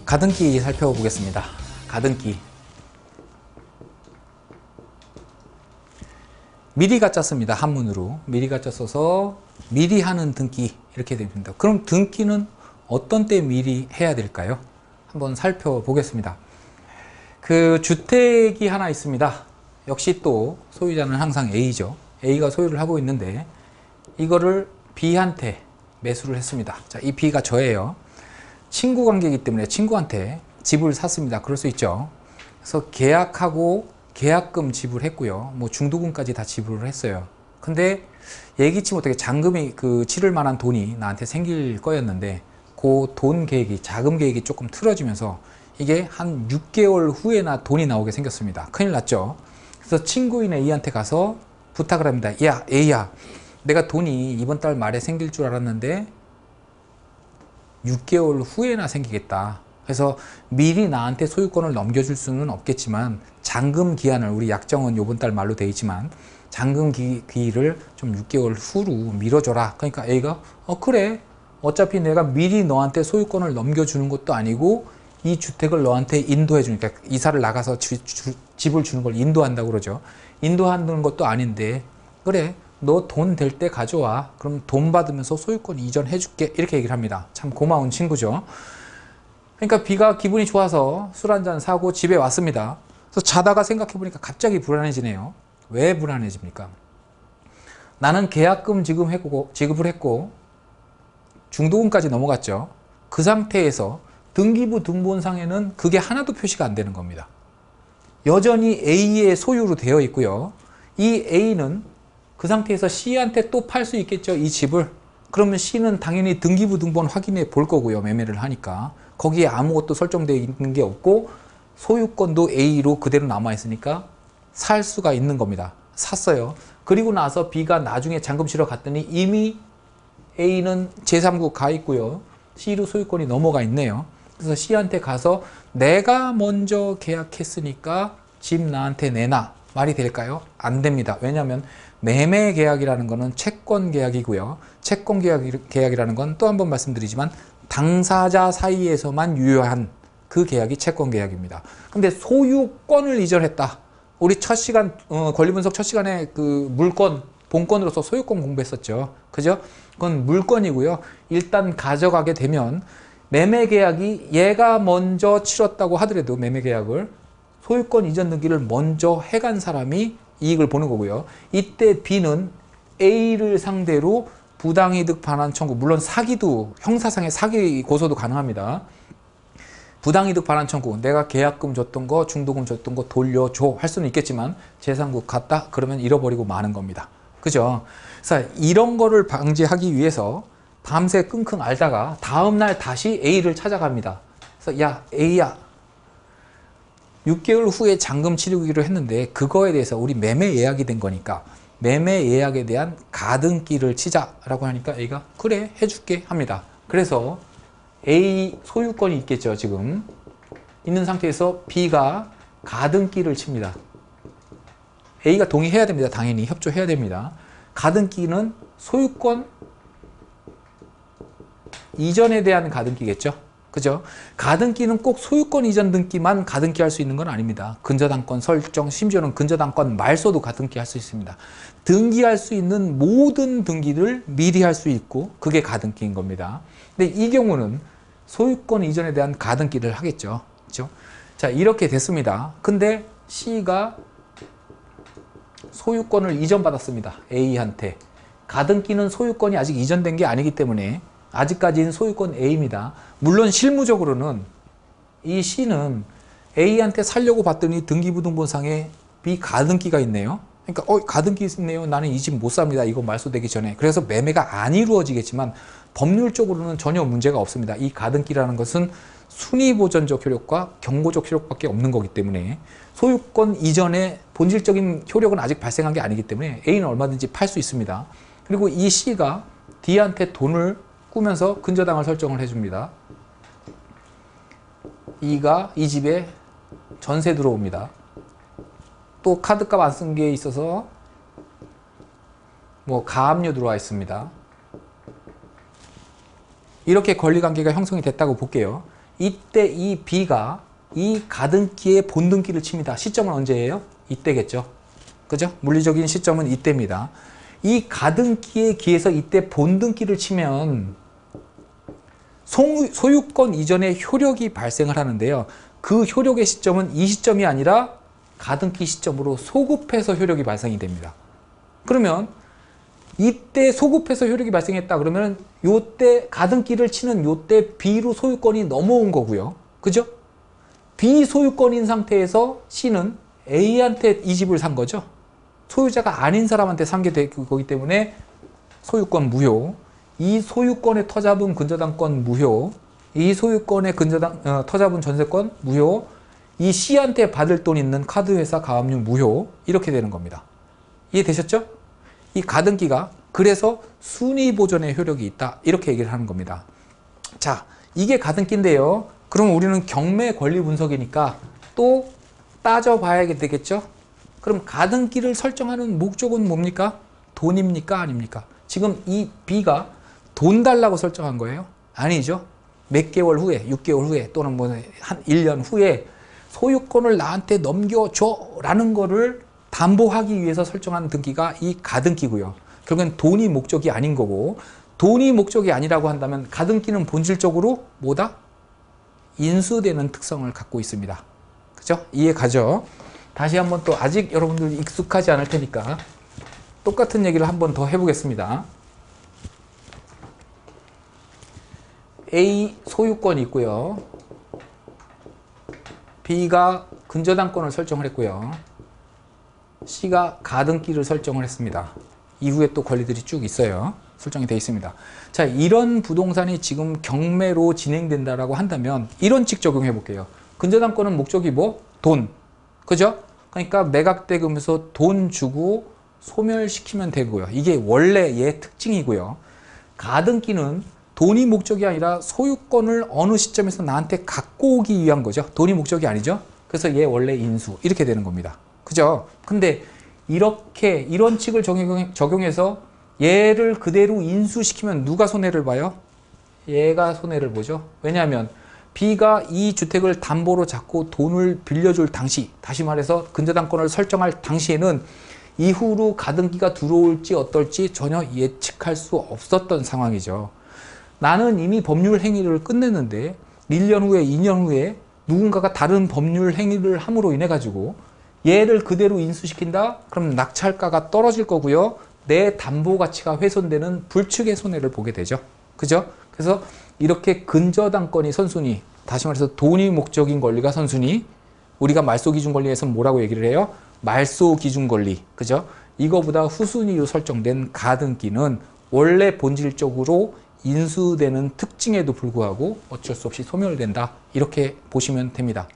가등기 살펴보겠습니다. 가등기. 미리가 짰습니다. 한문으로. 미리가 짰어서 미리 하는 등기 이렇게 됩니다. 그럼 등기는 어떤 때 미리 해야 될까요? 한번 살펴보겠습니다. 그 주택이 하나 있습니다. 역시 또 소유자는 항상 A죠. A가 소유를 하고 있는데 이거를 B한테 매수를 했습니다. 자, 이 B가 저예요. 친구 관계이기 때문에 친구한테 집을 샀습니다. 그럴 수 있죠. 그래서 계약하고 계약금 지불했고요. 뭐 중도금까지 다 지불을 했어요. 근데 예기치 못하게 잔금이 치를 만한 돈이 나한테 생길 거였는데 그 돈 계획이, 자금 계획이 조금 틀어지면서 이게 한 6개월 후에나 돈이 나오게 생겼습니다. 큰일 났죠. 그래서 친구인 A한테 가서 부탁을 합니다. 야, A야, 내가 돈이 이번 달 말에 생길 줄 알았는데 6개월 후에나 생기겠다. 그래서 미리 나한테 소유권을 넘겨줄 수는 없겠지만 잔금 기한을, 우리 약정은 이번 달 말로 돼 있지만 잔금 기일을 좀 6개월 후로 미뤄줘라. 그러니까 A가 그래, 어차피 내가 미리 너한테 소유권을 넘겨주는 것도 아니고 이 주택을 너한테 인도해 주니까, 이사를 나가서 집을 주는 걸 인도한다고 그러죠. 인도하는 것도 아닌데 그래, 너 돈 될 때 가져와. 그럼 돈 받으면서 소유권 이전해 줄게. 이렇게 얘기를 합니다. 참 고마운 친구죠. 그러니까 B가 기분이 좋아서 술 한잔 사고 집에 왔습니다. 그래서 자다가 생각해 보니까 갑자기 불안해지네요. 왜 불안해집니까? 나는 계약금 지급을 했고 중도금까지 넘어갔죠. 그 상태에서 등기부 등본상에는 그게 하나도 표시가 안 되는 겁니다. 여전히 A의 소유로 되어 있고요. 이 A는 그 상태에서 C한테 또 팔 수 있겠죠, 이 집을. 그러면 C는 당연히 등기부 등본 확인해 볼 거고요, 매매를 하니까. 거기에 아무것도 설정되어 있는 게 없고 소유권도 A로 그대로 남아 있으니까 살 수가 있는 겁니다. 샀어요. 그리고 나서 B가 나중에 잔금 치러 갔더니 이미 A는 제3국 가 있고요. C로 소유권이 넘어가 있네요. 그래서 C한테 가서 내가 먼저 계약했으니까 집 나한테 내놔. 말이 될까요? 안 됩니다. 왜냐하면 매매 계약이라는 것은 채권 계약이고요. 채권 계약이라는 건 또 한 번 말씀드리지만 당사자 사이에서만 유효한 그 계약이 채권 계약입니다. 근데 소유권을 이전했다. 우리 첫 시간 권리분석 첫 시간에 그 물권, 본권으로서 소유권 공부했었죠. 그죠? 그건 물권이고요. 일단 가져가게 되면 매매 계약이 얘가 먼저 치렀다고 하더라도 매매 계약을 소유권 이전 등기를 먼저 해간 사람이 이익을 보는 거고요. 이때 B는 A를 상대로 부당이득 반환 청구, 물론 사기도, 형사상의 사기 고소도 가능합니다. 부당이득 반환 청구, 내가 계약금 줬던 거, 중도금 줬던 거 돌려줘 할 수는 있겠지만 제3국 갔다? 그러면 잃어버리고 마는 겁니다. 그죠? 그래서 이런 거를 방지하기 위해서 밤새 끙끙 앓다가 다음날 다시 A를 찾아갑니다. 그래서 야, A야, 6개월 후에 잔금 치르기로 했는데 그거에 대해서 우리 매매 예약이 된 거니까 매매 예약에 대한 가등기를 치자라고 하니까 A가 그래, 해줄게 합니다. 그래서 A 소유권이 있겠죠. 지금 있는 상태에서 B가 가등기를 칩니다. A가 동의해야 됩니다. 당연히 협조해야 됩니다. 가등기는 소유권 이전에 대한 가등기겠죠. 그죠? 가등기는 꼭 소유권 이전 등기만 가등기 할 수 있는 건 아닙니다. 근저당권 설정, 심지어는 근저당권 말소도 가등기 할 수 있습니다. 등기할 수 있는 모든 등기를 미리 할 수 있고 그게 가등기인 겁니다. 근데 이 경우는 소유권 이전에 대한 가등기를 하겠죠. 그렇죠? 자, 이렇게 됐습니다. 근데 C가 소유권을 이전받았습니다. A한테. 가등기는 소유권이 아직 이전된 게 아니기 때문에 아직까지는 소유권 A입니다. 물론 실무적으로는 이 C는 A한테 살려고 봤더니 등기부등본상에 B 가등기가 있네요. 그러니까 가등기 있네요. 나는 이 집 못 삽니다. 이거 말소되기 전에. 그래서 매매가 안 이루어지겠지만 법률적으로는 전혀 문제가 없습니다. 이 가등기라는 것은 순위보전적 효력과 경고적 효력밖에 없는 거기 때문에 소유권 이전에 본질적인 효력은 아직 발생한 게 아니기 때문에 A는 얼마든지 팔 수 있습니다. 그리고 이 C가 D한테 돈을 꾸면서 근저당을 설정을 해줍니다. E가 이 집에 전세 들어옵니다. 또 카드값 안 쓴 게 있어서 뭐 가압류 들어와 있습니다. 이렇게 권리관계가 형성이 됐다고 볼게요. 이때 이 B가 이 가등기에 본등기를 칩니다. 시점은 언제예요? 이때겠죠. 그죠? 물리적인 시점은 이때입니다. 이 가등기에 기해서 이때 본등기를 치면 소유권 이전의 효력이 발생을 하는데요. 그 효력의 시점은 이 시점이 아니라 가등기 시점으로 소급해서 효력이 발생이 됩니다. 그러면 이때 소급해서 효력이 발생했다 그러면 요때 가등기를 치는 요때 B로 소유권이 넘어온 거고요. 그죠? B 소유권인 상태에서 C는 A한테 이 집을 산 거죠. 소유자가 아닌 사람한테 산 게 되기 때문에 소유권 무효. 이 소유권의 터잡은 근저당권 무효. 이 소유권의 터잡은 전세권 무효. 이 C한테 받을 돈 있는 카드회사 가압류 무효. 이렇게 되는 겁니다. 이해되셨죠? 이 가등기가 그래서 순위보존의 효력이 있다. 이렇게 얘기를 하는 겁니다. 자, 이게 가등기인데요. 그럼 우리는 경매 권리 분석이니까 또 따져봐야 되겠죠? 그럼 가등기를 설정하는 목적은 뭡니까? 돈입니까? 아닙니까? 지금 이 B가 돈 달라고 설정한 거예요? 아니죠. 몇 개월 후에, 6개월 후에 또는 뭐 한 1년 후에 소유권을 나한테 넘겨줘 라는 거를 담보하기 위해서 설정한 등기가 이 가등기고요. 결국엔 돈이 목적이 아닌 거고, 돈이 목적이 아니라고 한다면 가등기는 본질적으로 뭐다? 인수되는 특성을 갖고 있습니다. 그죠? 이해 가죠? 다시 한번 또 아직 여러분들 익숙하지 않을 테니까 똑같은 얘기를 한번 더 해보겠습니다. A 소유권이 있고요. B가 근저당권을 설정을 했고요. C가 가등기를 설정을 했습니다. 이후에 또 권리들이 쭉 있어요. 설정이 되어 있습니다. 자, 이런 부동산이 지금 경매로 진행된다라고 한다면 이런 칙 적용해 볼게요. 근저당권은 목적이 뭐? 돈. 그죠? 그러니까 매각대금에서 돈 주고 소멸시키면 되고요. 이게 원래 얘 특징이고요. 가등기는 돈이 목적이 아니라 소유권을 어느 시점에서 나한테 갖고 오기 위한 거죠. 돈이 목적이 아니죠. 그래서 얘 원래 인수 이렇게 되는 겁니다. 그죠? 근데 이런 칙을 적용해서 얘를 그대로 인수시키면 누가 손해를 봐요? 얘가 손해를 보죠. 왜냐하면 B가 이 주택을 담보로 잡고 돈을 빌려줄 당시, 다시 말해서 근저당권을 설정할 당시에는 이후로 가등기가 들어올지 어떨지 전혀 예측할 수 없었던 상황이죠. 나는 이미 법률 행위를 끝냈는데 1년 후에 2년 후에 누군가가 다른 법률 행위를 함으로 인해 가지고 얘를 그대로 인수시킨다? 그럼 낙찰가가 떨어질 거고요. 내 담보 가치가 훼손되는 불축의 손해를 보게 되죠. 그죠? 그래서 이렇게 근저당권이 선순위, 다시 말해서 돈이 목적인 권리가 선순위, 우리가 말소기준 권리에서 뭐라고 얘기를 해요? 말소기준 권리. 그죠? 이거보다 후순위로 설정된 가등기는 원래 본질적으로 인수되는 특징에도 불구하고 어쩔 수 없이 소멸된다. 이렇게 보시면 됩니다.